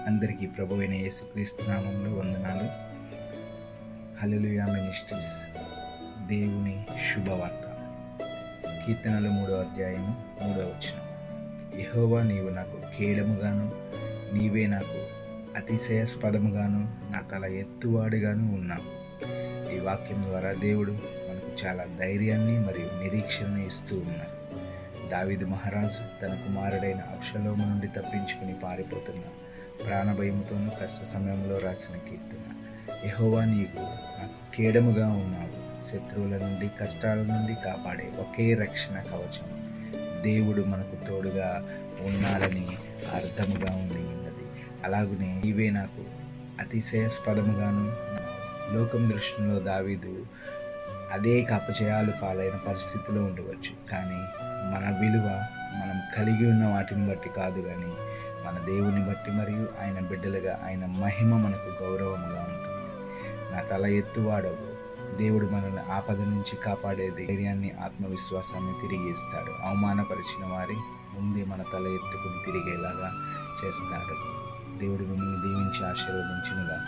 అందరికీ ప్రభువైన యేసుక్రీస్తు నామంలో వందనాలు. హల్లెలూయా మినిస్ట్రీస్ దేవుని శుభవార్త. కీర్తనలు 3వ అధ్యాయము 3వ వచనం. యెహోవా, నీవు నాకు కేడముగాను, నీవే నాకు అతిశయాస్పదముగాను, నా తల ఎత్తువాడుగాను ఉన్నావు. ఈ వాక్యం ద్వారా దేవుడు మనకు చాలా ధైర్యాన్ని మరియు నిరీక్షణను ఇస్తూ ఉన్నారు. దావీదు మహారాజు తన కుమారుడైన అబ్షలోము నుండి తప్పించుకుని పారిపోతున్న ప్రాణభయముతోనూ కష్ట సమయంలో రాసిన కీర్తన. యెహోవా, నీవు నాకు కేడముగా ఉన్నావు, శత్రువుల నుండి కష్టాల నుండి కాపాడే ఒకే రక్షణ కవచం. దేవుడు మనకు తోడుగా ఉన్నాడని అర్థముగా ఉన్నది. అలాగనే నీవే నాకు అతిశయాస్పదముగాను. లోకం దృష్టిలో దావీదు అనేక అపజయాలు పాలైన పరిస్థితిలో ఉండవచ్చు, కానీ మన విలువ మనం కలిగి ఉన్న వాటిని బట్టి కాదు, కానీ మన దేవుని బట్టి మరియు ఆయన బిడ్డలుగా ఆయన మహిమ మనకు గౌరవంగా ఉంటుంది. నా తల ఎత్తువాడవు. దేవుడు మనల్ని ఆపద నుంచి కాపాడే ధైర్యాన్ని, ఆత్మవిశ్వాసాన్ని తిరిగి ఇస్తాడు. అవమానపరిచిన వారి ముందే మన తల ఎత్తుకుని తిరిగేలాగా చేస్తాడు. దేవుడు మిమ్మల్ని దీవించి ఆశీర్వదించునుగాక.